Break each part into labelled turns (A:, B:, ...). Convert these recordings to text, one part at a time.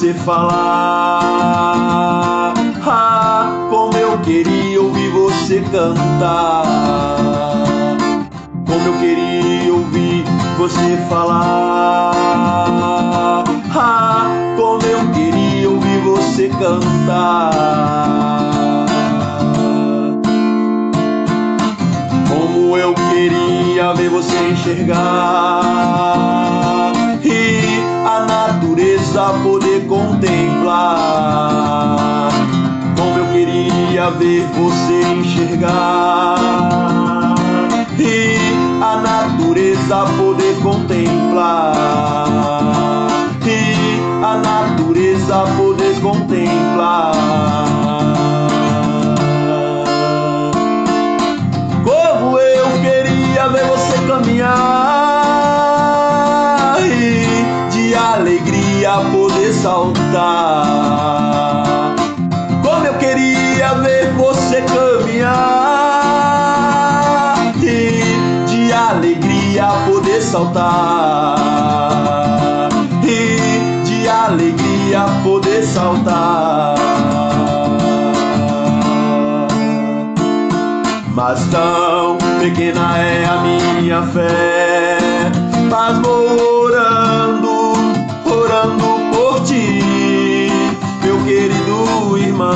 A: você falar. Ah, como eu queria ouvir você cantar. Como eu queria ouvir você falar. Ah, como eu queria ouvir você cantar. Como eu queria ver você enxergar e a natureza poder contemplar. Como eu queria ver você enxergar e a natureza poder contemplar. E a natureza poder contemplar. Como eu queria ver você caminhar e de alegria poder saltar. Como eu queria ver você caminhar e de alegria poder saltar. E de alegria poder saltar. Mas tão pequena é a minha fé, mas vou orando, orando por ti, meu querido irmão.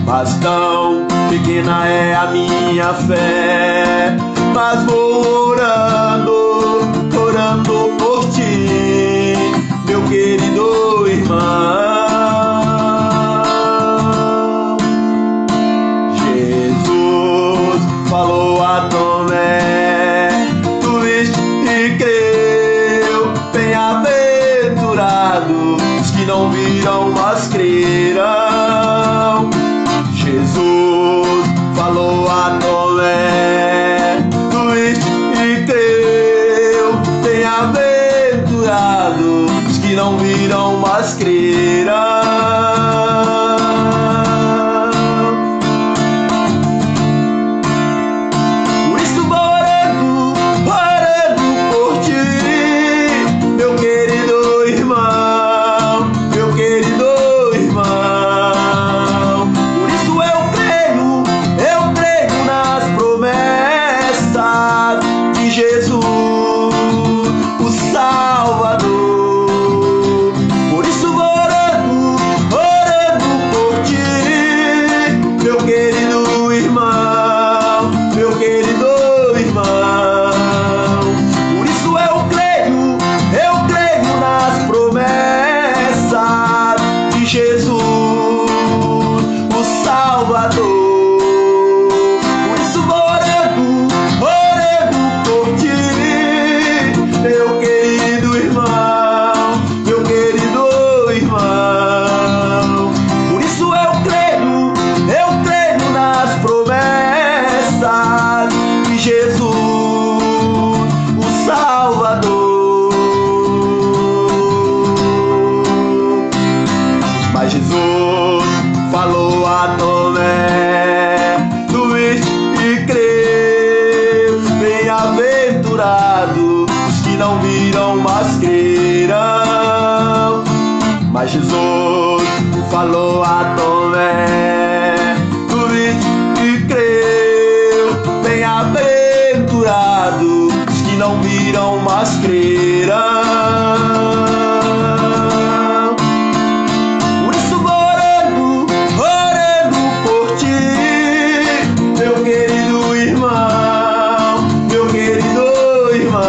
A: Mas tão pequena é a minha fé, mas vou orando, orando por ti, meu querido irmão. Falou a Tomé, tu viste e creu, bem-aventurados os que não viram, mas crerão. Jesus falou a Tomé, tu viste e creu, bem-aventurados os que não viram, mas crerão. Mas Jesus falou a Tomé, tu viste e creu, bem-aventurados os que não viram, mas crerão. Por isso vou orando, orando por ti, meu querido irmão, meu querido irmão.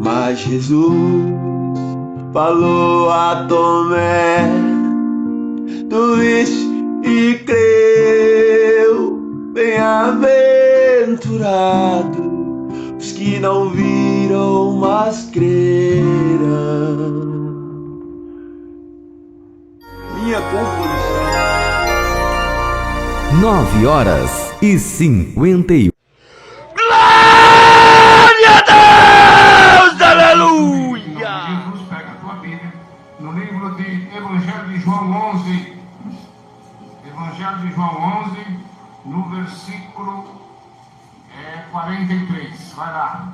A: Mas Jesus falou a Tomé, tu viste e creu, bem-aventurado os que não viram, mas creram. Minha composição.
B: 9h51.
A: Glória a Deus! Aleluia!
C: Jesus, pega a tua Bíblia, no livro de Evangelho de João 11, Evangelho de João 11, no versículo 43, vai lá.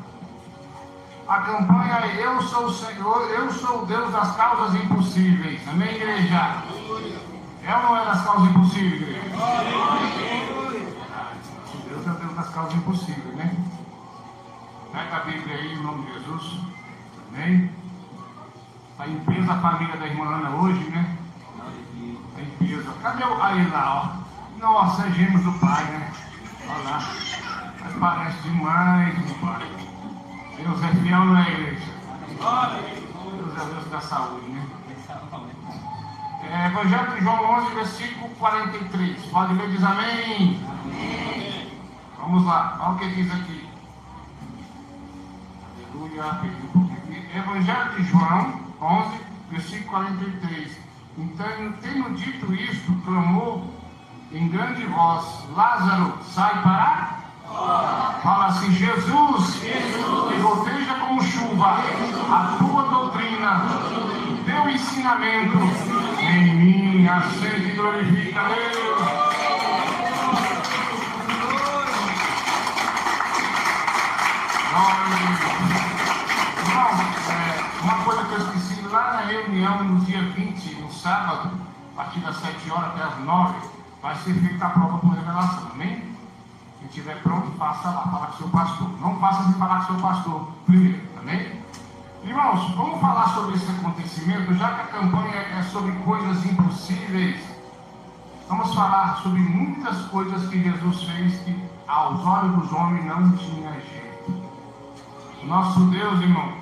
C: A campanha é Eu sou o Senhor, eu sou o Deus das causas impossíveis. Amém, igreja? É ou não é das causas impossíveis, igreja? Deus é o Deus das causas impossíveis, né? Pega a Bíblia aí, em nome de Jesus. Amém? Está em peso a família da irmã Ana hoje, né? Está em peso. Cadê o... Aí lá, ó. Nossa, é gêmeos do pai, né? Olha lá. Mas parece demais, meu pai. Deus é fiel, não é, igreja? Deus é Deus da saúde, né? Evangelho de João 11, versículo 43. Pode ler, diz amém? Amém. Vamos lá, olha o que diz aqui. Aleluia. Evangelho de João 11, versículo 43. Então, tendo dito isto, clamou em grande voz: Lázaro, sai para... Fala assim: Jesus, que goteja como chuva a tua doutrina, teu ensinamento em mim, acende e glorifica a Deus. Irmão, uma coisa que eu esqueci, lá na reunião no dia 20, no sábado, a partir das 7 horas até as 9, vai ser feita a prova por revelação, amém? Se estiver pronto, faça lá, fala com o seu pastor. Não faça sem falar com o seu pastor primeiro, amém? Irmãos, vamos falar sobre esse acontecimento, já que a campanha é sobre coisas impossíveis. Vamos falar sobre muitas coisas que Jesus fez que aos olhos dos homens não tinha jeito. Nosso Deus, irmão,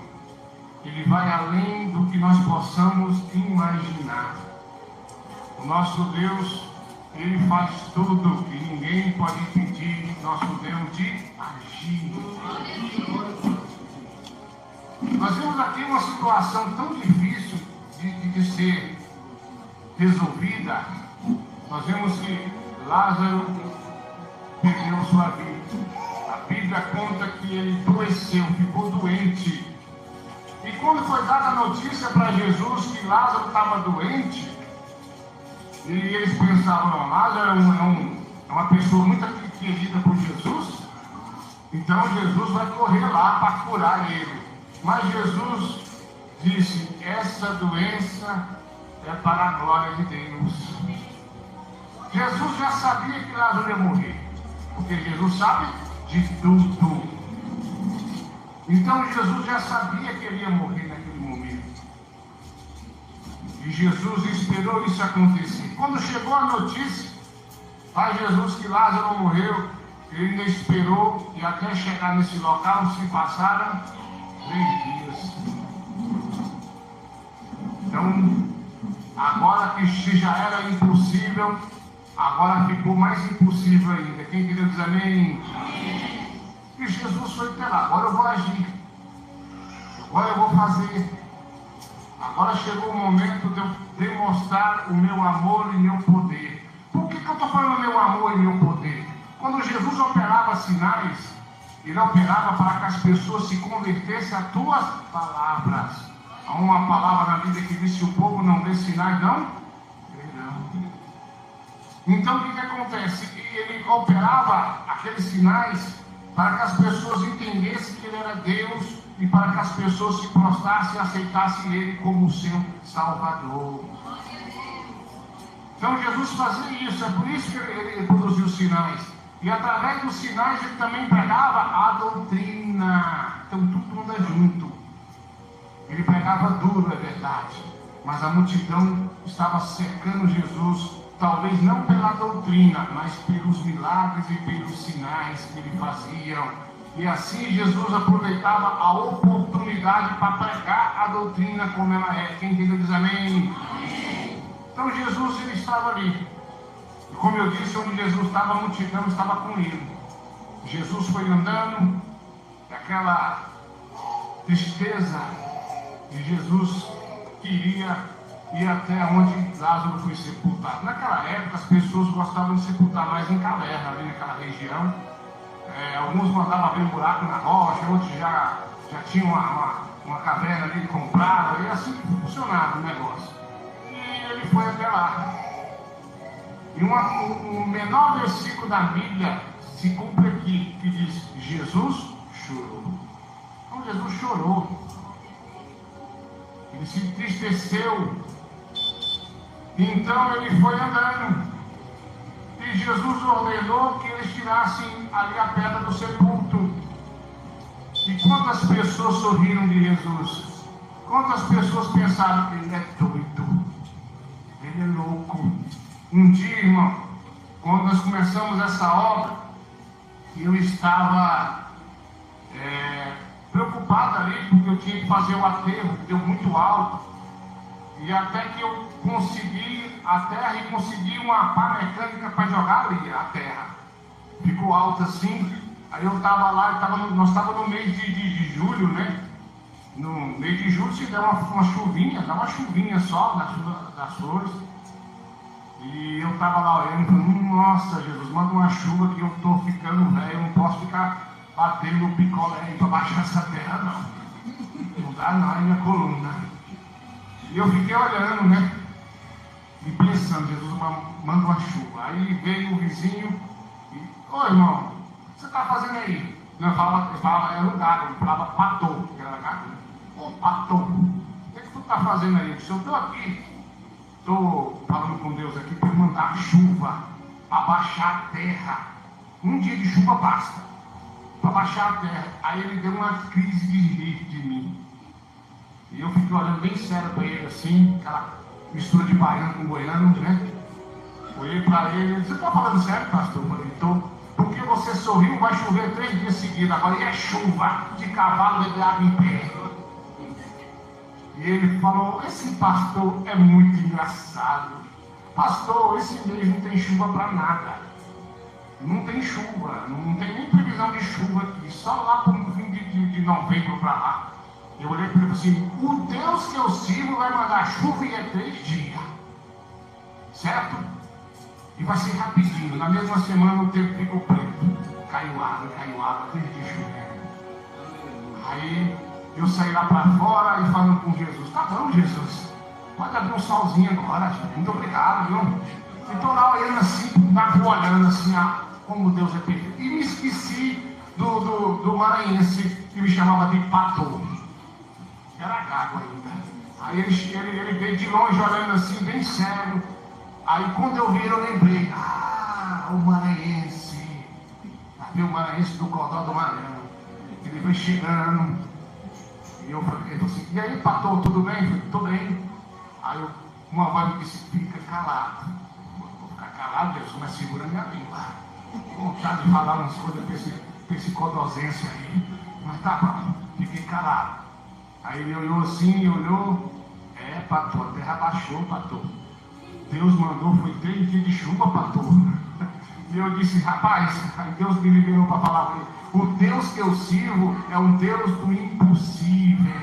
C: Ele vai além do que nós possamos imaginar. O nosso Deus, Ele faz tudo e ninguém pode impedir nosso Deus de agir. Nós vemos aqui uma situação tão difícil de ser resolvida. Nós vemos que Lázaro perdeu sua vida. A Bíblia conta que ele adoeceu, ficou doente. E quando foi dada a notícia para Jesus que Lázaro estava doente, e eles pensavam: não, Lázaro é uma pessoa muito querida por Jesus, então Jesus vai correr lá para curar ele. Mas Jesus disse: essa doença é para a glória de Deus. Jesus já sabia que Lázaro ia morrer, porque Jesus sabe de tudo. Então Jesus já sabia que ele ia morrer naquele momento. E Jesus esperou isso acontecer. Quando chegou a notícia para Jesus que Lázaro morreu, ele ainda esperou, e até chegar nesse local se passaram 3 dias. Então, agora que se já era impossível, agora ficou mais impossível ainda. Quem queria dizer amém? E Jesus foi até lá: agora eu vou agir, agora eu vou fazer. Agora chegou o momento de eu demonstrar o meu amor e meu poder. Por que eu estou falando meu amor e meu poder? Quando Jesus operava sinais, ele operava para que as pessoas se convertessem às tuas palavras. Há uma palavra na Bíblia que diz: se o povo não vê sinais, não verão. Então o que acontece? Ele operava aqueles sinais para que as pessoas entendessem que ele era Deus e para que as pessoas se prostrassem e aceitassem ele como seu Salvador. Então Jesus fazia isso, é por isso que ele produziu sinais. E através dos sinais ele também pregava a doutrina. Então tudo anda junto. Ele pregava duro, é verdade, mas a multidão estava cercando Jesus, talvez não pela doutrina, mas pelos milagres e pelos sinais que ele fazia. E assim Jesus aproveitava a oportunidade para pregar a doutrina como ela é. Quem entendeu diz amém? Então Jesus ele estava ali. E como eu disse, onde Jesus estava, a multidão estava com ele. Jesus foi andando, aquela tristeza, e Jesus queria ir até onde Lázaro foi sepultado. Naquela época as pessoas gostavam de sepultar mais em caverna, ali naquela região. Alguns mandavam abrir um buraco na rocha, outros já tinham uma caverna ali comprada, e assim funcionava o negócio. E ele foi até lá. E o menor versículo da Bíblia se cumpre aqui, que diz: Jesus chorou. Então Jesus chorou. Ele se entristeceu. Então ele foi andando. E Jesus ordenou que eles tirassem ali a pedra do sepulcro. E quantas pessoas sorriram de Jesus? Quantas pessoas pensaram que ele é doido? Ele é louco. Um dia, irmão, quando nós começamos essa obra, eu estava preocupado ali, porque eu tinha que fazer o aterro, que deu muito alto. E até que eu consegui a terra e consegui uma pá mecânica para jogar ali a terra. Ficou alto assim. Aí eu estava lá, nós estávamos no mês de julho, né? No mês de julho se deu uma chuvinha, dá uma chuvinha só das flores. E eu estava lá olhando e falando: nossa, Jesus, manda uma chuva que eu estou ficando velho, eu não posso ficar batendo o picolé aí para baixar essa terra, não. Não dá não, é minha coluna. E eu fiquei olhando, né? E pensando: Jesus, manda uma chuva. Aí veio o vizinho e: ô irmão, o que você está fazendo aí? Eu falava, era o gago, ele falava patô, que era gago. Ô patô, o que tu está fazendo aí? Eu disse: eu estou aqui. Estou falando com Deus aqui para mandar chuva, para baixar a terra. Um dia de chuva basta, para baixar a terra. Aí ele deu uma crise de rir de mim. E eu fiquei olhando bem sério para ele assim, aquela mistura de baiano com goiano, né? Olhei para ele e disse: você está falando sério, pastor? Eu falei: estou. Porque você sorriu, vai chover 3 dias seguidos. Agora e é chuva de cavalo beber água em pé. E ele falou: esse pastor é muito engraçado. Pastor, esse mês não tem chuva para nada. Não tem chuva, não tem nem previsão de chuva aqui. Só lá para o fim de novembro para lá. Eu olhei para ele e falei assim: o Deus que eu sirvo vai mandar chuva e é 3 dias. Certo? E vai ser rapidinho. Na mesma semana o tempo ficou preto. Caiu água, 3 dias chovendo. Aí eu saí lá para fora e falando com Jesus: tá bom, Jesus, pode abrir um solzinho agora, gente. Muito obrigado, viu? E estou lá olhando assim, olhando assim, como Deus é perfeito. E me esqueci do maranhense que me chamava de patô. Era gago ainda. Aí ele veio de longe olhando assim, bem sério. Aí quando eu vi, eu lembrei: o maranhense. Havia o maranhense do Codó do Maranhão. Ele veio chegando. E eu falei assim: e aí, pastor, tudo bem? Eu falei: tudo bem. Aí uma voz me disse: fica calado. Vou ficar calado, Deus, mas segura minha língua. Vontade de falar umas coisas para esse codozense aí. Mas tá bom, fiquei calado. Aí ele olhou assim, olhou: pastor, a terra baixou, pastor. Deus mandou, foi 3 dias de chuva, pastor. E eu disse: rapaz, aí Deus me liberou para falar para ele: o Deus que eu sirvo é um Deus do impossível.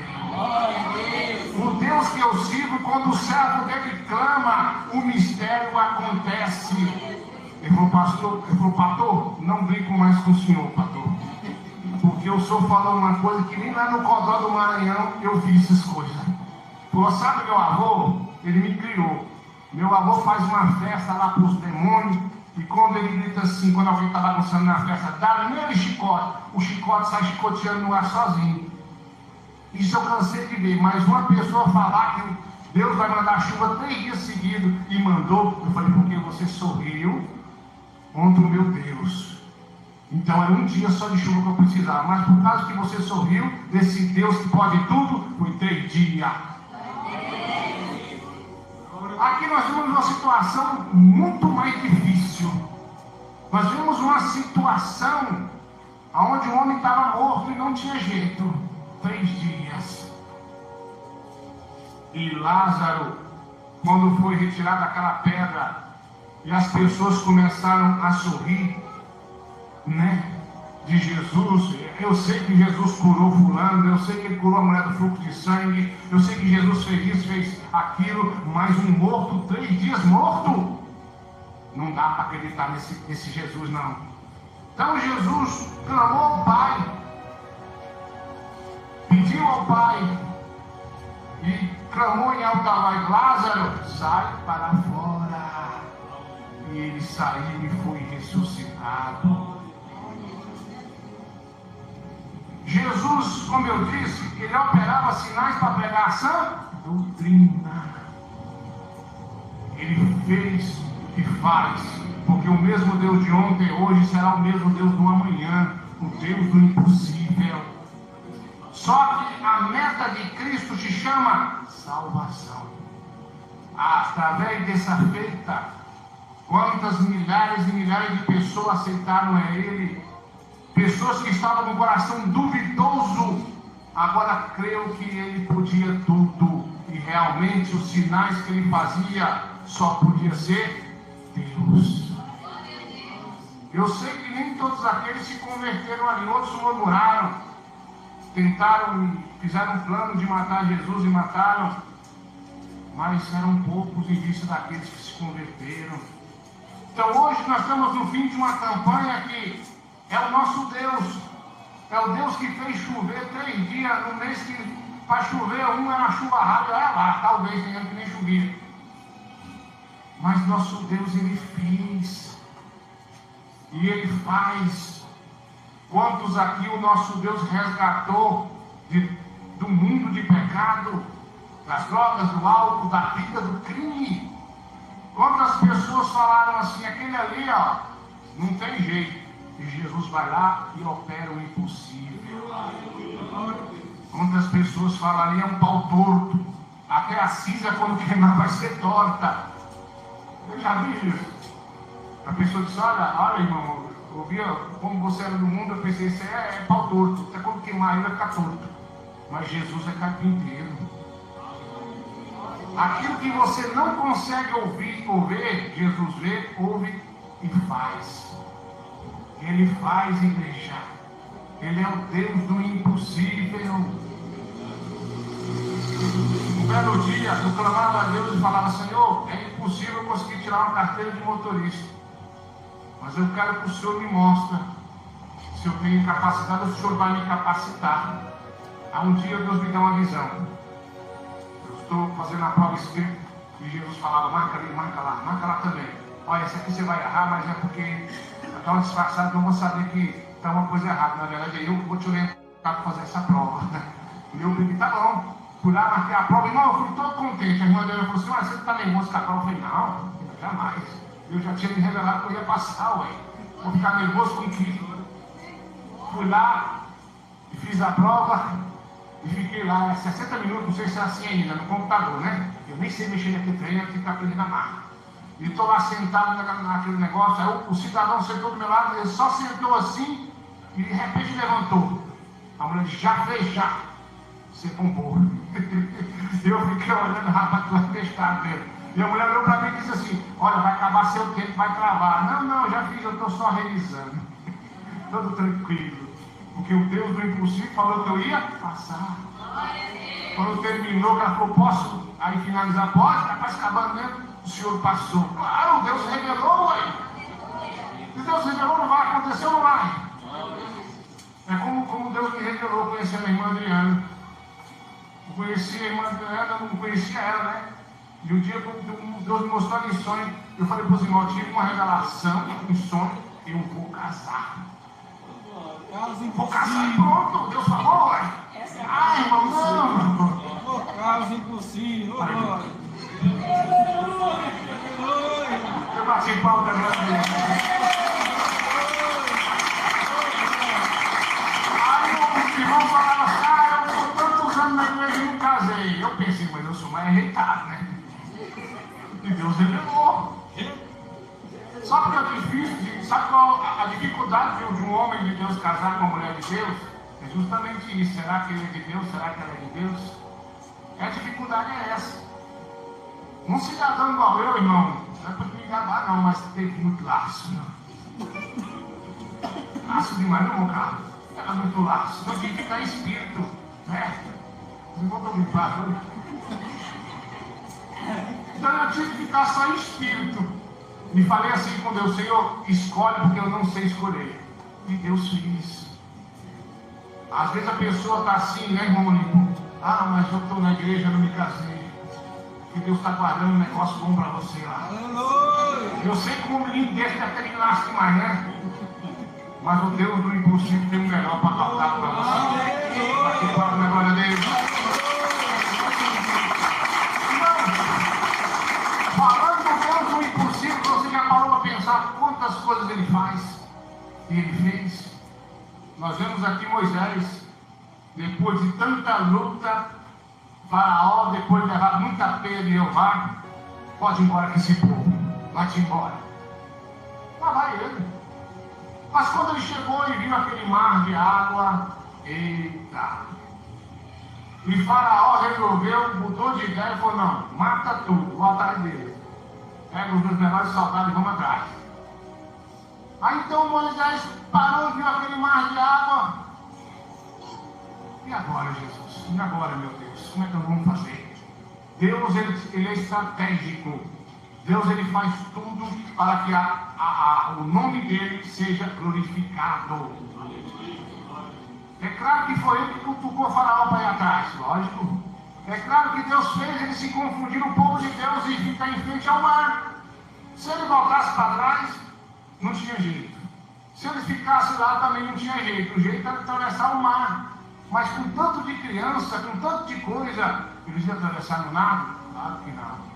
C: O Deus que eu sirvo, quando o servo dele clama, o mistério acontece. Ele falou: pastor, não brinco mais com o senhor, pastor. Porque eu sou falando uma coisa que nem lá no Codó do Maranhão eu vi essas coisas. Falou: sabe meu avô? Ele me criou. Meu avô faz uma festa lá para os demônios. E quando ele grita assim, quando alguém está bagunçando na festa, dá nele chicote. O chicote sai chicoteando no ar sozinho. Isso eu cansei de ver. Mas uma pessoa falar que Deus vai mandar chuva 3 dias seguidos e mandou, eu falei: porque você sorriu contra o meu Deus. Então era um dia só de chuva que eu precisava. Mas por causa que você sorriu, desse Deus que pode tudo, foi 3 dias. Aqui nós vemos uma situação muito mais difícil. Nós vemos uma situação Onde o homem estava morto e não tinha jeito. 3 dias. E Lázaro, quando foi retirado daquela pedra, e as pessoas começaram a sorrir, né? De Jesus. Eu sei que Jesus curou fulano, eu sei que ele curou a mulher do fluxo de sangue, eu sei que Jesus fez isso, fez aquilo, mas um morto, 3 dias morto, não dá para acreditar nesse Jesus, não. Então Jesus clamou ao Pai, pediu ao Pai e clamou em alta voz: Lázaro, sai para fora. E ele saiu e foi ressuscitado. Jesus, como eu disse, ele operava sinais para pregar a sã doutrina. Ele fez e faz, porque o mesmo Deus de ontem e hoje será o mesmo Deus do amanhã, o Deus do impossível. Só que a meta de Cristo se chama salvação. Através dessa feita, quantas milhares e milhares de pessoas aceitaram a Ele. Pessoas que estavam com o coração duvidoso, agora creu que Ele podia tudo. E realmente os sinais que Ele fazia só podia ser Deus. Eu sei que nem todos aqueles se converteram ali, outros murmuraram, tentaram, fizeram um plano de matar Jesus e mataram, mas eram poucos em vista daqueles que se converteram. Então hoje nós estamos no fim de uma campanha que é o nosso Deus, é o Deus que fez chover 3 dias no mês que para chover era uma chuva rápida, olha lá, talvez tenha que nem chovia. Mas nosso Deus, Ele fez e Ele faz. Quantos aqui o nosso Deus resgatou do mundo de pecado, das drogas, do álcool, da vida, do crime? Quantas pessoas falaram assim, aquele ali, ó, não tem jeito. E Jesus vai lá e opera o impossível. Quantas pessoas falam ali, é um pau torto. Até a cinza, quando queimar, vai ser torta. Eu já vi isso. A pessoa disse, olha irmão, eu via como você era do mundo, eu pensei, isso é pau torto. Até quando queimar ele vai ficar torto. Mas Jesus é carpinteiro. Aquilo que você não consegue ouvir ou ver, Jesus vê, ouve e faz. Ele faz, igreja. Ele é o Deus do impossível. Um belo dia, eu clamava a Deus e falava, Senhor, é impossível eu conseguir tirar uma carteira de motorista. Mas eu quero que o Senhor me mostre se eu tenho capacidade, o Senhor vai me capacitar. Há um dia Deus me dá uma visão. Eu estou fazendo a prova escrita e Jesus falava, marca ali, marca lá também. Olha, essa aqui você vai errar, mas é porque está uma disfarçada que eu vou saber que está uma coisa errada. Na verdade, eu vou te orientar para fazer essa prova. E eu pedi, tá bom. Fui lá, marquei a prova. Irmão, eu fui todo contente. A irmã dele falou assim, mas você está nervoso com a prova? Eu falei, não, jamais. Eu já tinha me revelado que eu ia passar, ué. Vou ficar nervoso com o quê? Fui lá e fiz a prova e fiquei lá 60 minutos, não sei se é assim ainda, no computador, né? Eu nem sei mexer naquele trem, eu tenho que aprender na marca. E estou lá sentado naquele negócio, aí o cidadão sentou do meu lado, ele só sentou assim e de repente levantou. A mulher disse, já fez, já. Você comprou. Eu fiquei olhando, rapaz, tu é testado mesmo. E a mulher olhou para mim e disse assim, olha, vai acabar seu tempo, vai travar. Não, já fiz, eu estou só revisando. Todo tranquilo. Porque o Deus do impossível falou que eu ia passar. Quando terminou, ela falou, posso aí finalizar? Pode, está quase acabando mesmo. O Senhor passou. Claro, Deus revelou, ué. Se Deus revelou, não vai acontecer ou não vai? É como Deus me revelou, conhecendo a irmã Adriana. Eu conheci a irmã Adriana, não conhecia ela, né? E um dia Deus me mostrou em sonho. Eu falei para os irmãos, eu tive uma revelação, um sonho, eu vou casar. Vou casar e pronto, Deus falou, ué. Ai, irmão, não.
B: Caso impossível,
C: Eu bati pau da minha vida. Aí o irmão falava assim, eu estou tantos anos na igreja e não casei. Eu pensei, mas eu sou mais rejeitado, né? E Deus revelou. Sabe o que é difícil? Sabe qual a dificuldade dificuldade de um homem de Deus casar com uma mulher de Deus é justamente isso. Será que ele é de Deus? Será que ela é de Deus? A dificuldade é essa. Um cidadão igual eu, irmão, não é para me gabar não, mas teve muito laço, não. Laço demais, não, cara? Era muito laço. Não tinha que ficar espírito, né? Não vou dormir, então eu tive que ficar só em espírito. E falei assim com Deus: Senhor, escolhe, porque eu não sei escolher. E Deus fez isso. Às vezes a pessoa está assim, né, irmão? Ah, mas eu estou na igreja, não me casei. E Deus está guardando um negócio bom para você lá. Eu sei que um menino desse deve ter nasce demais, né? Mas o Deus do impossível tem o melhor para faltar para você. Aqui para a glória dele. Falando do Deus do impossível, você já parou para pensar quantas coisas ele faz? E ele fez. Nós vemos aqui Moisés, depois de tanta luta, Faraó, depois de levar muita peia de Jeová, pode ir embora com esse povo, vai-te embora. Lá vai ele. Mas quando ele chegou e viu aquele mar de água, eita! E Faraó resolveu, mudou de ideia e falou: não, mata tudo, vou atrás dele. Pega os meus melhores soldados e vamos atrás. Aí então Moisés parou e viu aquele mar de água. E agora, Jesus? E agora, meu Deus? Como é que nós vamos fazer? Deus, ele é estratégico. Deus, ele faz tudo para que o nome dele seja glorificado. É claro que foi ele que cutucou o Faraó para ir atrás, lógico. É claro que Deus fez ele se confundir o povo de Deus e ficar em frente ao mar. Se ele voltasse para trás, não tinha jeito. Se ele ficasse lá, também não tinha jeito. O jeito era atravessar o mar. Mas com tanto de criança, com tanto de coisa, eles iam atravessar no nada? Claro que não.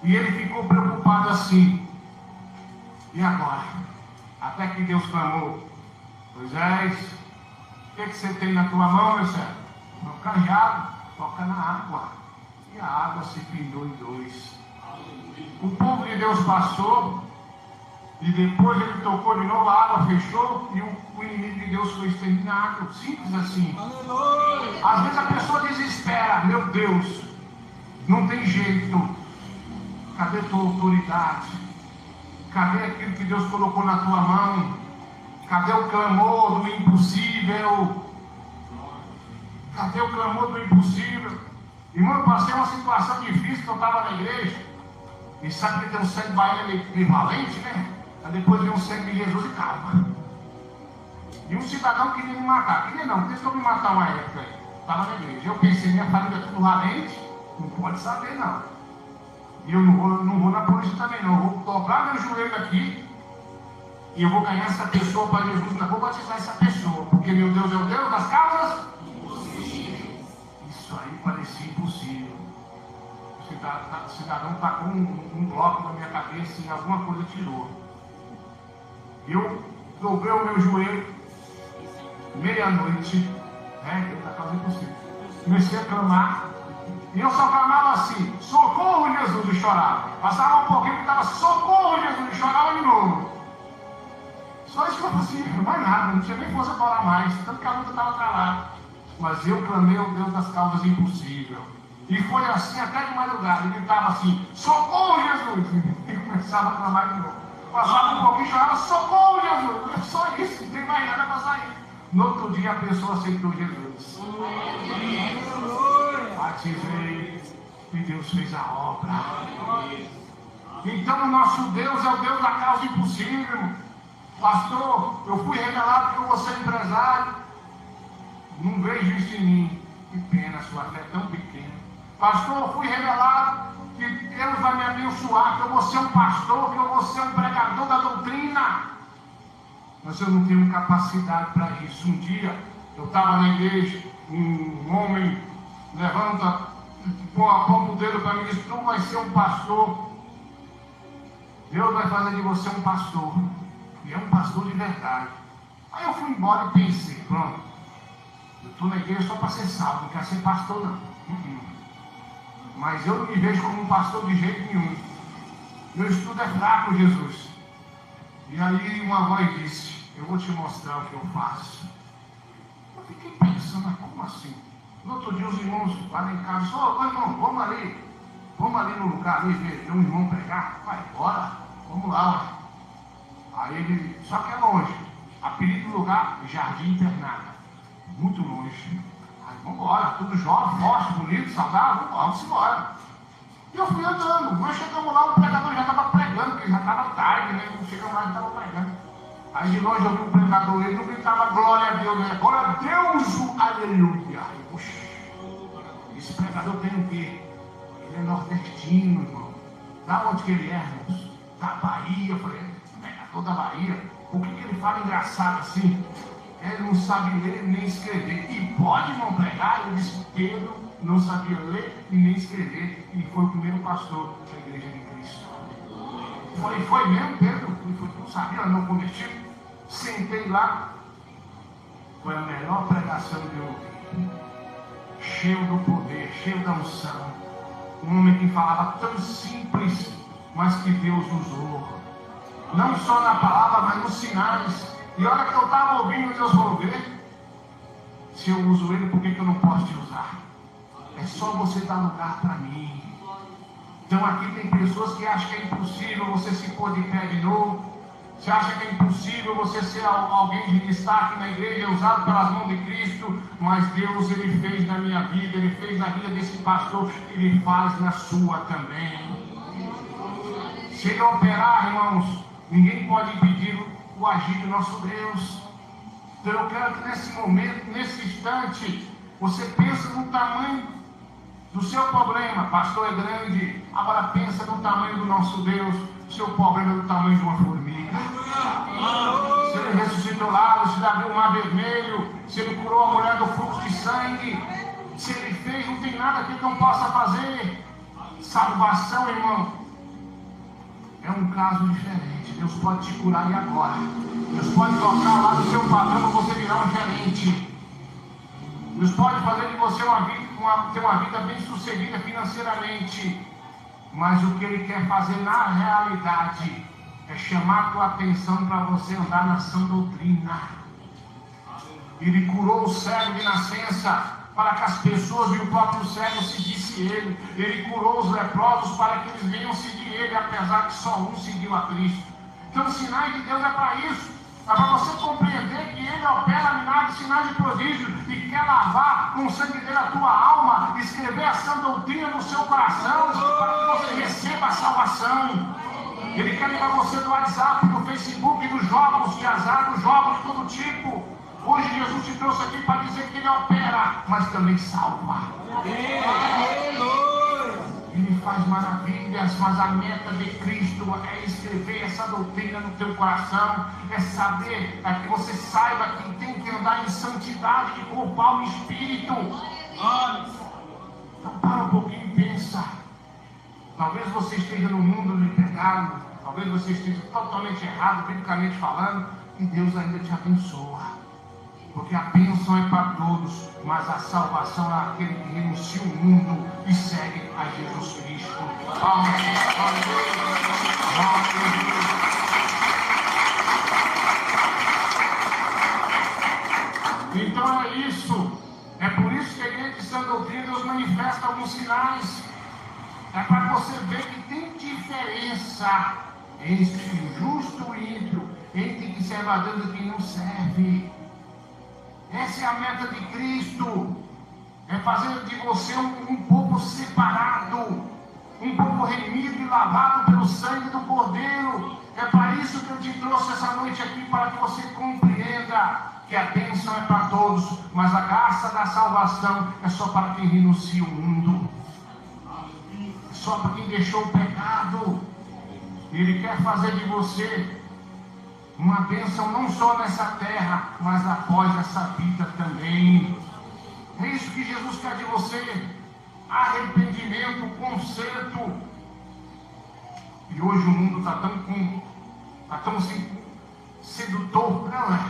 C: E ele ficou preocupado assim. E agora? Até que Deus clamou: Moisés, o que você tem na tua mão, meu servo? Um cajado, toca na água. E a água se findou em dois. O povo de Deus passou, e depois ele tocou de novo, a água fechou, e o inimigo de Deus foi exterminado. Simples assim. Aleluia. Às vezes a pessoa desespera: meu Deus, não tem jeito. Cadê tua autoridade? Cadê aquilo que Deus colocou na tua mão? Cadê o clamor do impossível? Cadê o clamor do impossível? Irmão, eu passei uma situação difícil que eu estava na igreja. E sabe que tem um sangue baiano equivalente, né? Aí depois veio um sangue de Jesus e calma. E um cidadão queria me matar. Queria não, tentou me matar uma época aí. Estava na igreja. Eu pensei: minha família é tudo valente, não pode saber não. E eu não vou na polícia também não. Eu vou dobrar meu joelho aqui e eu vou ganhar essa pessoa para Jesus. Eu vou batizar essa pessoa, porque meu Deus é o Deus das causas impossíveis. Isso aí parecia impossível. O cidadão tacou um bloco na minha cabeça e alguma coisa tirou. Eu dobrei o meu joelho, meia-noite, né? Deus da causa impossível. Comecei a clamar. E eu só clamava assim: socorro, Jesus, e chorava. Passava um pouquinho que estava socorro, Jesus, e chorava de novo. Só isso que eu fazia, mais nada, não tinha nem força para orar mais, tanto que a luta estava calada. Mas eu clamei ao Deus das causas impossíveis. E foi assim até de madrugada. Ele gritava assim: socorro, Jesus! E começava a clamar de novo. Passava um pouquinho e chorava: socorro, Jesus! É só isso, não tem mais nada para sair. No outro dia a pessoa aceitou Jesus. Batizei e Deus fez a obra. Então o nosso Deus é o Deus da causa impossível. Pastor, eu fui revelado que eu vou ser empresário. Não vejo isso em mim. Que pena, sua fé é tão pequena. Pastor, eu fui revelado que Deus vai me abençoar, que eu vou ser um pastor, que eu vou ser um pregador da doutrina. Mas eu não tenho capacidade para isso. Um dia eu estava na igreja, um homem levanta, põe o dedo para mim e diz: tu vai ser um pastor. Deus vai fazer de você um pastor. E é um pastor de verdade. Aí eu fui embora e pensei: pronto, eu estou na igreja só para ser salvo, não quero ser pastor não. Mas eu não me vejo como um pastor de jeito nenhum. Meu estudo é fraco, Jesus. E aí uma voz disse: eu vou te mostrar o que eu faço. Eu fiquei pensando, mas como assim? No outro dia os irmãos lá em casa, ô irmão, vamos ali no lugar ali ver um irmão pregar? Vai, bora, vamos lá, ué. Aí ele, só que é longe. Apelido do lugar, Jardim Internada. Muito longe. Aí vamos embora, tudo jovem, forte, bonito, saudável, vamos embora. E eu fui andando, nós chegamos lá, o pregador já estava pregando, porque já estava tarde, né? Chegamos lá e estava pregando. Aí de longe eu vi o pregador, ele não gritava glória a Deus, né? Glória a Deus, aleluia. Aí, puxa, esse pregador tem o quê? Ele é nordestino, irmão. Da onde que ele é, irmãos? Da Bahia. Eu falei, pregador da Bahia. Por que ele fala engraçado assim? Ele não sabe ler nem escrever. E pode não pregar? Eu disse, Pedro não sabia ler e nem escrever. E foi o primeiro pastor da Igreja de Cristo. Foi mesmo, Pedro? Não sabia, não convertido. Sentei lá. Foi a melhor pregação que eu ouvi. Cheio do poder, cheio da unção. Um homem que falava tão simples, mas que Deus usou. Não só na palavra, mas nos sinais. E a hora que eu estava ouvindo, Deus falou, ver, se eu uso ele, por que eu não posso te usar? É só você dar lugar para mim. Então aqui tem pessoas que acham que é impossível você se pôr de pé de novo. Você acha que é impossível você ser alguém de destaque na igreja, usado pelas mãos de Cristo, mas Deus, Ele fez na minha vida, Ele fez na vida desse pastor, Ele faz na sua também. Se Ele operar, irmãos, ninguém pode impedir o agir do nosso Deus. Então eu quero que nesse momento, nesse instante, você pense no tamanho do seu problema. Pastor é grande, agora pensa no tamanho do nosso Deus. Seu problema é do tamanho de uma formiga. Se ele ressuscitou Lázaro, se ele abriu o mar vermelho, se ele curou a mulher do fluxo de sangue, se ele fez, não tem nada que ele não possa fazer. Salvação, irmão, é um caso diferente. Deus pode te curar e agora. Deus pode tocar lá no seu padrão, você virar um gerente. Deus pode fazer de você ter uma vida bem sucedida financeiramente. Mas o que Ele quer fazer na realidade é chamar a tua atenção para você andar na sã doutrina. Ele curou o cego de nascença para que as pessoas e o próprio cego seguissem Ele. Ele curou os leprosos para que eles venham seguir Ele, apesar que só um seguiu a Cristo. Então, os sinais de Deus é para isso. É para você compreender que Ele opera milagres, sinais de prodígio e quer lavar com o sangue dele a tua alma, escrever a sã doutrina no seu coração, para que você receba a salvação. Ele quer levar você do WhatsApp, do Facebook, dos jogos de azar, dos jogos de todo tipo. Hoje Jesus te trouxe aqui para dizer que Ele opera, mas também salva. Ele faz maravilhas, mas a meta de Cristo é escrever essa doutrina no teu coração, é saber, é que você saiba que tem que andar em santidade de corpo, alma e espírito. Então para um pouquinho e pensa. Talvez você esteja no mundo de pecado, talvez você esteja totalmente errado, biblicamente falando, e Deus ainda te abençoa. Porque a bênção é para todos, mas a salvação é aquele que renuncia o mundo e segue a Jesus Cristo. Então é isso. É por isso que a igreja de Sã Doutrina Deus manifesta alguns sinais. É para você ver que tem diferença entre justo e ímpio, entre quem serve a Deus e quem não serve. Essa é a meta de Cristo. É fazer de você um povo separado, um povo remido e lavado pelo sangue do Cordeiro. É para isso que eu te trouxe essa noite aqui, para que você compreenda que a bênção é para todos, mas a graça da salvação é só para quem renuncia o mundo, é só para quem deixou o pecado. Ele quer fazer de você uma bênção não só nessa terra, mas após essa vida também. É isso que Jesus quer de você. Arrependimento, conserto. E hoje o mundo está tão sedutor, não é?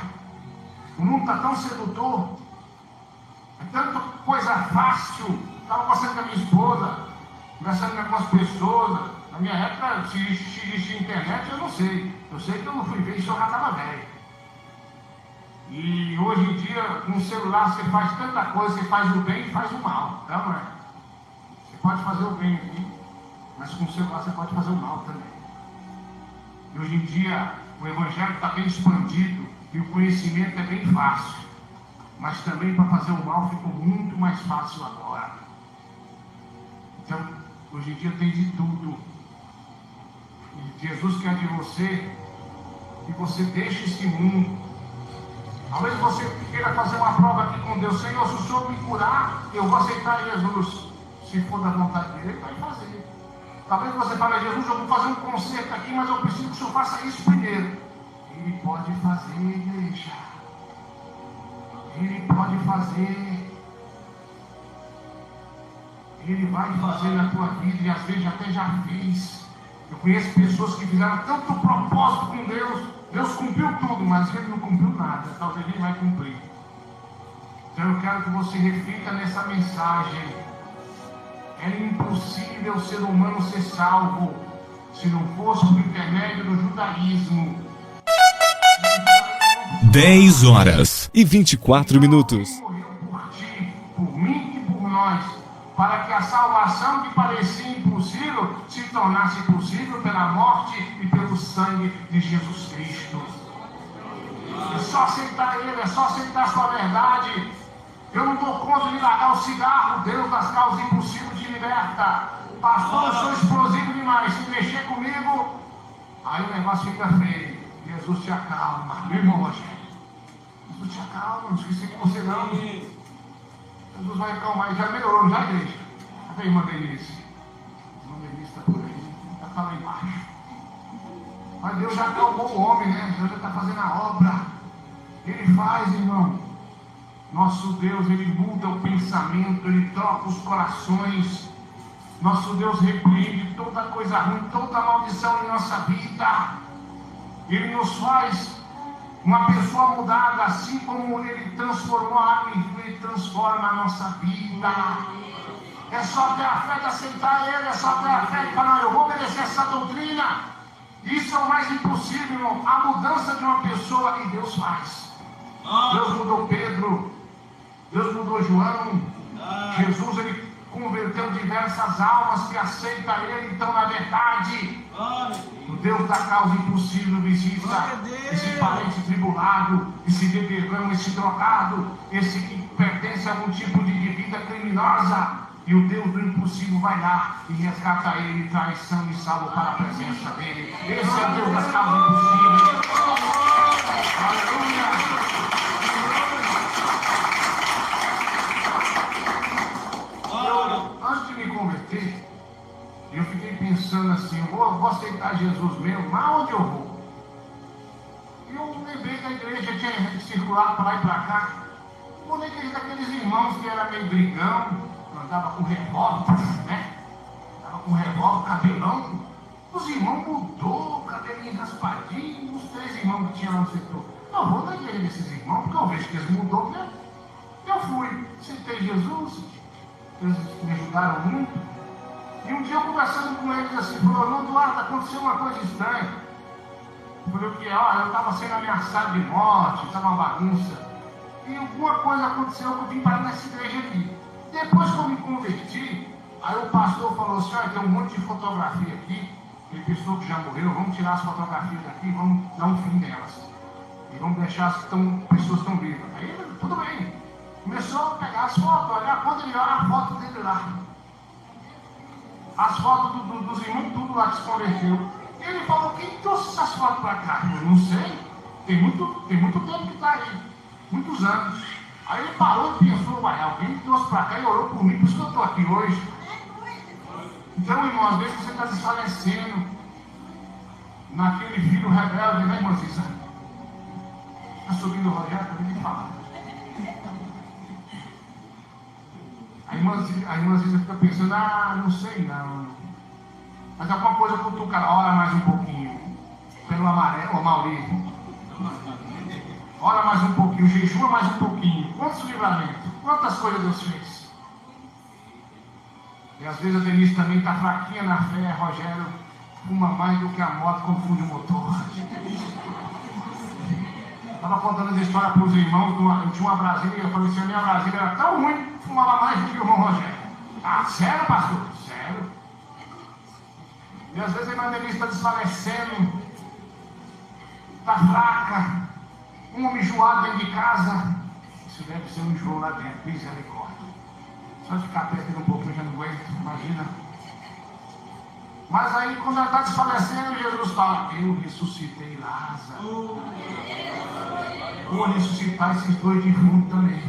C: O mundo está tão sedutor. É tanta coisa fácil. Estava conversando com a minha esposa, conversando com as pessoas. Na minha época, se existia internet, eu não sei. Eu sei que eu não fui ver isso, eu já estava velho. E hoje em dia, com o celular, você faz tanta coisa, você faz o bem e faz o mal. Então, não é? Você pode fazer o bem aqui, mas com o celular você pode fazer o mal também. E hoje em dia, o Evangelho está bem expandido e o conhecimento é bem fácil. Mas também para fazer o mal ficou muito mais fácil agora. Então, hoje em dia tem de tudo. E Jesus quer de você que você deixe esse mundo. Talvez você queira fazer uma prova aqui com Deus. Senhor, se o Senhor me curar, eu vou aceitar Jesus. Se for da vontade dele, ele vai fazer. Talvez você fale, Jesus, eu vou fazer um concerto aqui, mas eu preciso que o Senhor faça isso primeiro. Ele pode fazer, igreja. Ele pode fazer. Ele vai fazer na tua vida e às vezes até já fez. Eu conheço pessoas que fizeram tanto propósito com Deus. Deus cumpriu tudo, mas ele não cumpriu nada. Talvez ele vai cumprir. Então eu quero que você reflita nessa mensagem. É impossível o ser humano ser salvo se não fosse por intermédio do judaísmo.
B: 10h24.
C: Morreu por ti, por mim e por nós, para que a salvação que parecia impossível se tornasse possível pela morte e pelo sangue de Jesus Cristo. É só aceitar Ele, é só aceitar a sua verdade. Eu não dou conta de largar o cigarro, Deus das causas impossíveis te liberta. Pastor, eu sou explosivo demais, se mexer comigo, aí o negócio fica feio. Jesus te acalma, meu irmão Rogério. Jesus te acalma, não esqueci de você não. Jesus vai acalmar, já melhorou, já igreja. Cadê a irmã Denise? A irmã Denise está por aí, está lá embaixo. Mas Deus já acalmou o homem, né? Deus já está fazendo a obra. Ele faz, irmão. Nosso Deus, Ele muda o pensamento, Ele troca os corações. Nosso Deus repreende toda coisa ruim, toda maldição em nossa vida. Ele nos faz uma pessoa mudada, assim como Ele transformou a água em vinho, Ele transforma a nossa vida. É só ter a fé de aceitar Ele, é só ter a fé de falar, eu vou obedecer essa doutrina. Isso é o mais impossível, irmão. A mudança de uma pessoa e Deus faz. Deus mudou Pedro, Deus mudou João, Jesus, Ele converteu diversas almas que aceitam Ele. Então, na verdade, o Deus da causa impossível visita esse parente tribulado, esse beberrão, esse drogado, esse que pertence a algum tipo de vida criminosa. E o Deus do impossível vai lá e resgata ele, e traz são e salvo para a presença dele. Esse é o Deus das causas impossíveis. Aleluia! Antes de me converter, eu fiquei pensando assim, eu vou aceitar Jesus mesmo, mas onde eu vou? Eu lembrei da igreja, tinha circulado para lá e para cá. Eu lembrei daqueles irmãos que eram meio brigão, andava com revólver, né? Andava com revólver, cabelão. Os irmãos mudou, cabelinho raspadinho, os 3 irmãos que tinham lá no setor. Eu vou na igreja desses irmãos, porque eu vejo que eles mudou mesmo. Eu fui, aceitei Jesus, eles me ajudaram muito. E um dia eu conversando com eles assim, falou, irmão Eduardo, aconteceu uma coisa estranha. Eu falei, o que é? Eu estava sendo ameaçado de morte, estava uma bagunça. E alguma coisa aconteceu que eu vim parar nessa igreja aqui. Depois que eu me converti, aí o pastor falou assim, olha, tem um monte de fotografia aqui, tem pessoa que já morreu, vamos tirar as fotografias daqui, vamos dar um fim delas. E vamos deixar as pessoas tão vivas. Aí, tudo bem. Começou a pegar as fotos, olhar, quando ele olha a foto dele lá. As fotos dos irmãos, tudo lá que se converteu. E ele falou, quem trouxe essas fotos para cá? Eu não sei. Tem muito tempo que está aí. Muitos anos. Aí ele parou e pensou, vai, alguém me trouxe para cá e orou por mim, por isso que eu estou aqui hoje. Então, irmão, às vezes você está desfalecendo naquele filho rebelde, né, irmã Cisa? Está subindo o Rogério, para me falar. A irmã Cisa fica pensando, não sei não. Mas alguma coisa cutuca, ora mais um pouquinho. Pelo amarelo, Maurício. Ora mais um pouquinho, jejua mais um pouquinho. Quantos livramentos? Quantas coisas Deus fez? E às vezes a Denise também está fraquinha na fé, Rogério. fuma mais do que a moto confunde o motor. Estava contando essa história para os irmãos, eu tinha uma Brasília, eu falei assim, a minha Brasília era tão ruim, fumava mais do que o irmão Rogério. Ah, sério, pastor? Sério. E às vezes a evangelista está desfalecendo, está fraca, um homem enjoado dentro de casa. Isso deve ser um enjoo lá dentro, misericórdia. Só de ficar perto um pouquinho já não aguento, imagina. Mas aí quando ela está desfalecendo, Jesus fala, eu ressuscitei Lázaro. Vou ressuscitar esses dois defuntos também.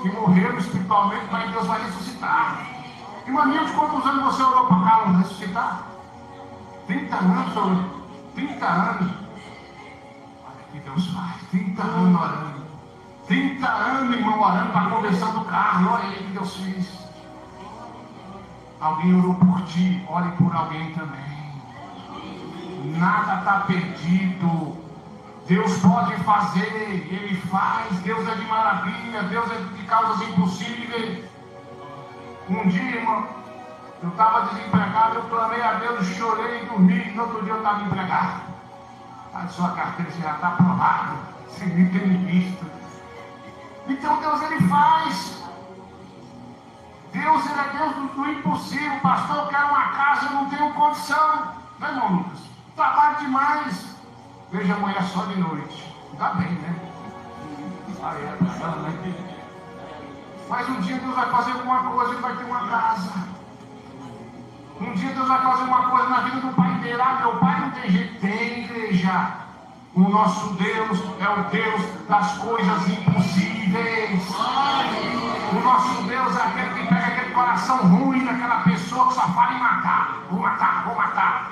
C: Que morreram espiritualmente, mas Deus vai ressuscitar. Irmãinho, de quantos anos você orou para Carlos ressuscitar? 30 anos, senhor. 30 anos. Olha o que Deus faz. 30 anos orando. 30 anos, irmão, orando para a conversão do Carlos. Olha aí o que Deus fez. Alguém orou por ti, ore por alguém também. Nada está perdido. Deus pode fazer, Ele faz. Deus é de maravilha, Deus é de causas impossíveis. Um dia, irmão, eu estava desempregado, eu clamei a Deus, chorei, dormi, e no outro dia eu estava empregado. A sua carteira já está aprovada, sem nem ter me visto. Então Deus, Ele faz. Deus, Ele é Deus do impossível. Pastor, eu quero uma casa, eu não tenho condição. Não é, irmão Lucas? Trabalho demais. Veja a mulher só de noite. Está bem, né? Aí é bacana, né? Mas um dia Deus vai fazer alguma coisa, Ele vai ter uma casa. Um dia Deus vai fazer uma coisa na vida do pai dele. Ah, meu pai não tem jeito. Tem, igreja. O nosso Deus é o Deus das coisas impossíveis. O nosso Deus é aquele que pega aquele coração ruim daquela pessoa que só fala em matar. Vou matar, vou matar.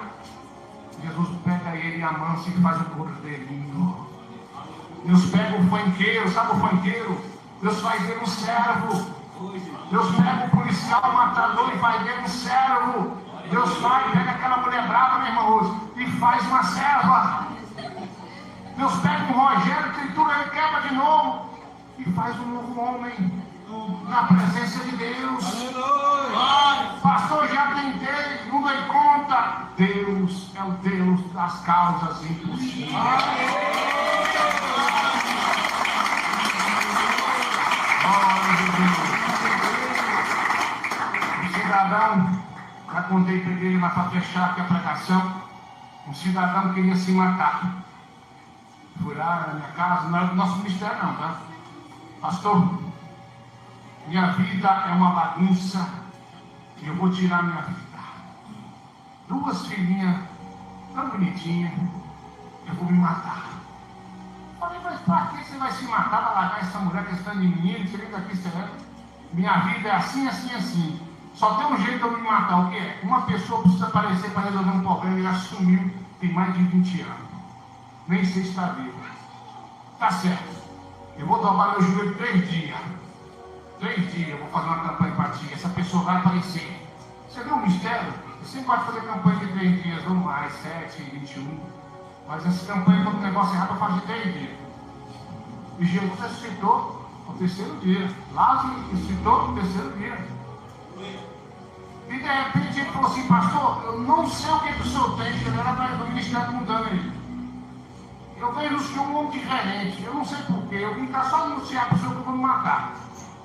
C: Jesus pega ele e amansa e faz o cordeirinho. Deus pega o funkeiro, sabe o funkeiro? Deus faz dele um servo. Deus pega o policial, o matador e faz dele um servo. Deus pega aquela mulher brava, meu irmão, e faz uma serva. Deus pega um Rogério, tritura, ele quebra de novo e faz um novo homem na presença de Deus. Pastor, já tentei, não dei conta. Deus é o Deus das causas impossíveis. Um cidadão, já contei para ele, mas para fechar aqui a pregação, um cidadão queria se matar. Fui lá na minha casa, não era do nosso ministério não, tá? Pastor, minha vida é uma bagunça e eu vou tirar minha vida. 2 filhinhas tão bonitinhas, eu vou me matar. Falei, mas para que você vai se matar, vai largar essa mulher que está de menino, você vem daqui, você leva? Minha vida é assim, assim, assim. Só tem um jeito de eu me matar, o que é? Uma pessoa precisa aparecer para resolver um problema, ele assumiu, tem mais de 20 anos. Nem sei se está vivo. Tá certo. Eu vou dobrar meu joelho 3 dias. 3 dias eu vou fazer uma campanha para ti. Essa pessoa vai aparecer. Você viu o mistério? Você pode fazer campanha de 3 dias, vamos mais, 7, 21. Mas essa campanha, quando o negócio é errado, eu faço de 3 dias. E Jesus ressuscitou no 3º dia. Lázaro ressuscitou no 3º dia. E de repente ele falou assim, pastor, eu não sei o que o senhor tem. Ele era do ministério mudando aí. Eu vejo o senhor um homem diferente. Eu não sei porquê. Eu vim cá só anunciar para o senhor que eu vou me matar.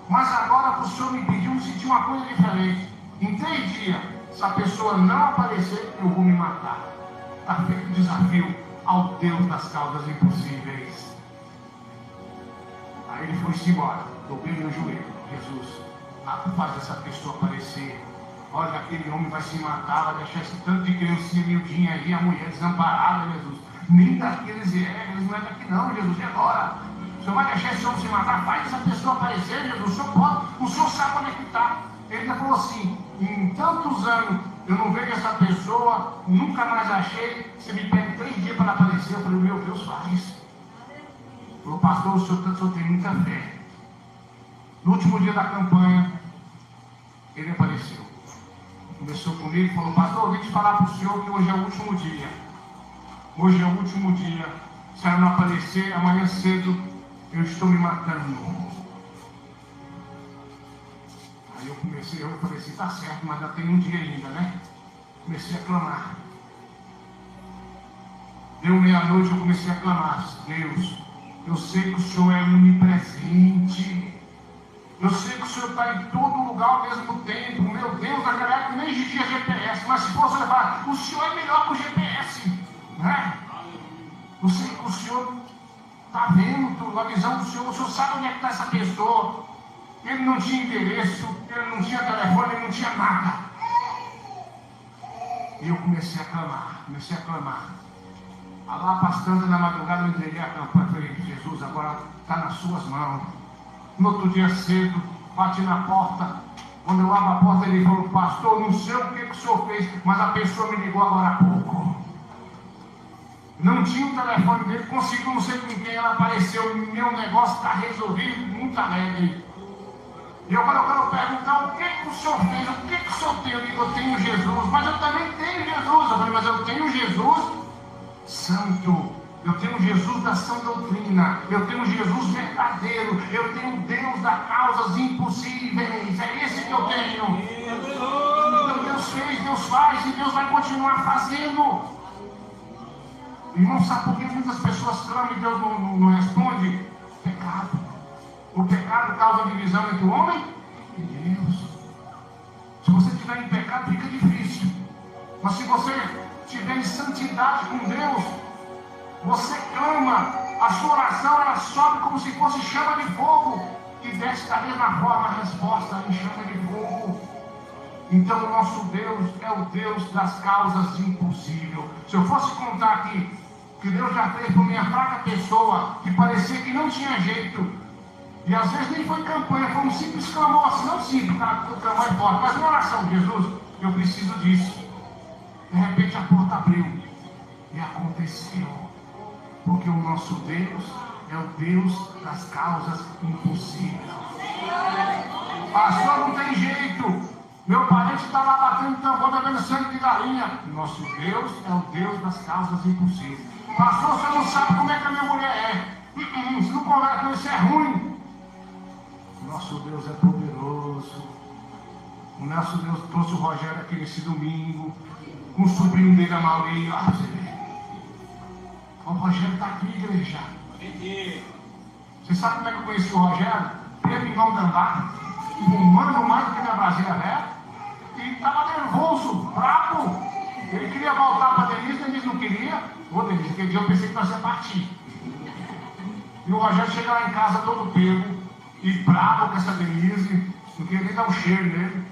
C: Mas agora que o senhor me pediu, eu senti uma coisa diferente. Em 3 dias, se a pessoa não aparecer, eu vou me matar. Está feito o desafio ao Deus das causas impossíveis. Aí ele foi-se embora. Dobrei meu joelho. Jesus, faz essa pessoa aparecer. Olha, aquele homem vai se matar, vai deixar esse tanto de criancinha miudinha aí, a mulher desamparada, Jesus. Nem daqui eles não é daqui não, Jesus, e agora? O senhor vai deixar esse homem se matar? Faz essa pessoa aparecer, Jesus, o senhor pode, o senhor sabe onde é que está. Ele ainda falou assim, em tantos anos eu não vejo essa pessoa, nunca mais achei, você me pede 3 dias para aparecer. Eu falei, meu Deus, faz. Ele falou, pastor, o senhor tem muita fé. No último dia da campanha, ele apareceu. Começou comigo e falou, pastor, eu vim te falar para o senhor que hoje é o último dia. Hoje é o último dia. Se ela não aparecer, amanhã cedo, eu estou me matando. Aí eu falei assim, tá certo, mas ainda tem um dia ainda, né? comecei a clamar. Deu meia-noite, eu comecei a clamar. Deus, eu sei que o Senhor é onipresente. Eu sei que o Senhor está em todo lugar ao mesmo tempo. Meu Deus, naquela época nem existia GPS. Mas se fosse levar, o Senhor é melhor que o GPS. Né? Eu sei que o Senhor está vendo a visão do Senhor. O Senhor sabe onde é que está essa pessoa. Ele não tinha endereço, ele não tinha telefone, ele não tinha nada. E eu comecei a clamar. Lá pastando na madrugada, eu entreguei a campanha. Falei, Jesus, agora está nas suas mãos. No outro dia cedo, bati na porta. Quando eu abro a porta, ele falou, pastor, não sei o que o senhor fez, mas a pessoa me ligou agora há pouco. Não tinha o telefone dele, conseguiu não sei com quem, ela apareceu, meu negócio está resolvido, muito alegre. E eu quero perguntar, o que o senhor fez, o que o senhor tem? Eu digo, eu tenho Jesus, mas eu também tenho Jesus. Eu falei, mas eu tenho Jesus santo, eu tenho Jesus da sã doutrina, eu tenho Jesus verdadeiro, eu tenho Deus das causas impossíveis, é esse que eu tenho. Então Deus fez, Deus faz e Deus vai continuar fazendo. Irmão, sabe por que muitas pessoas clamam e Deus não responde? Pecado. O pecado causa divisão entre o homem e Deus. Se você estiver em pecado, fica difícil. Mas se você estiver em santidade com Deus, você clama, a sua oração ela sobe como se fosse chama de fogo e desce da mesma forma a resposta em chama de fogo. Então o nosso Deus é o Deus das causas impossíveis. Se eu fosse contar aqui que Deus já fez por minha fraca pessoa, que parecia que não tinha jeito, e às vezes nem foi campanha, foi um simples clamor, assim, não simples, o clamor é forte, mas uma oração, Jesus, eu preciso disso. De repente a porta abriu e aconteceu, porque o nosso Deus é o Deus das causas impossíveis. Pastor, não tem jeito, meu parente está lá batendo tambor, bebendo sangue de galinha. Nosso Deus é o Deus das causas impossíveis. Pastor, você não sabe como é que a minha mulher é. Você não conversa com isso, é ruim. Nosso Deus é poderoso. O nosso Deus trouxe o Rogério aqui nesse domingo, com o sobrinho dele, a Mauri. O Rogério está aqui, igreja. Você sabe como é que eu conheci o Rogério? Ele não andar, fumando mais do que minha Brasília velha, e estava nervoso, bravo. Ele queria voltar para a Denise não queria. Ô Denise, aquele dia eu pensei que nós ia partir. E o Rogério chega lá em casa todo pego e bravo com essa Denise, não queria nem dar um cheiro nele.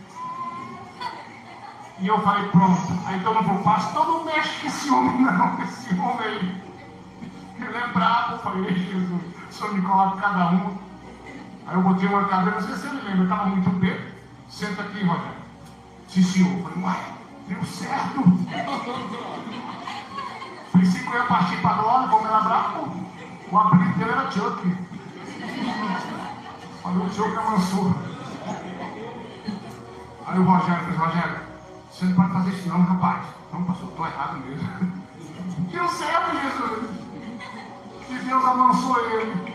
C: E eu falei, pronto. Aí todo mundo falou, pastor, não mexe com esse homem não, esse homem aí. Ele é bravo. Eu falei, Jesus, o senhor me coloca cada um. Aí eu botei uma cadeira, não sei se ele lembra, eu estava muito bem. Senta aqui, Rogério. Sim, senhor. Eu falei, uai, deu certo. Pensei que eu ia partir para o ano, como era bravo. O apelido dele era Chuck. Falei, o Chuck avançou. Aí o Rogério fez, Rogério, você não pode fazer isso não, rapaz. Não, pastor, estou errado mesmo. Deu certo, Jesus. E Deus amansou ele.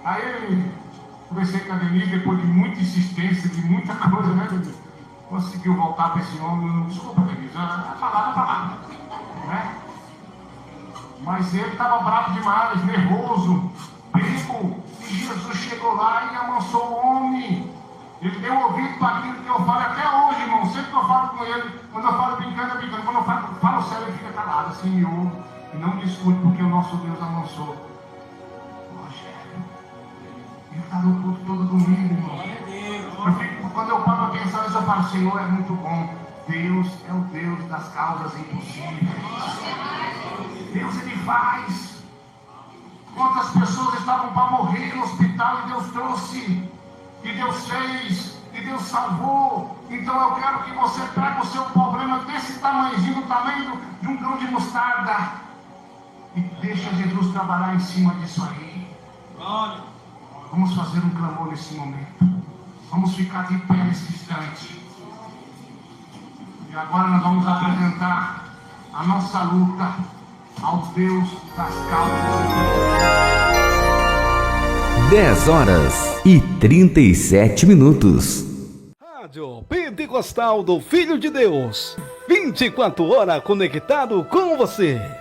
C: Aí ele, conversei com a Denise, depois de muita insistência, de muita coisa, né, Denise? Conseguiu voltar para esse homem. Desculpa, Denise, a palavra, né? Mas ele estava bravo demais, nervoso, bêbado. E Jesus chegou lá e amansou o homem. Ele deu ouvido para aquilo que eu falo até hoje, irmão. Sempre que eu falo com ele, quando eu falo brincando, é brincando. Quando eu falo sério, ele fica calado, assim, me ouve. E não discute, porque o nosso Deus amansou. Rogério, ele está no culto todo domingo, irmão. Quando eu paro a pensar nisso, eu falo, Senhor, é muito bom. Deus é o Deus das causas impossíveis. Deus, Ele faz. Quantas pessoas estavam para morrer no hospital e Deus trouxe. E Deus fez, e Deus salvou. Então eu quero que você pegue o seu problema desse tamanhozinho, do tamanho de um grão de mostarda, e deixa Jesus trabalhar em cima disso aí. Vamos fazer um clamor nesse momento. Vamos ficar de pé nesse instante. E agora nós vamos apresentar a nossa luta ao Deus das causas.
B: 10h37.
D: Rádio Pentecostal do Filho de Deus.
B: 24 horas conectado com você.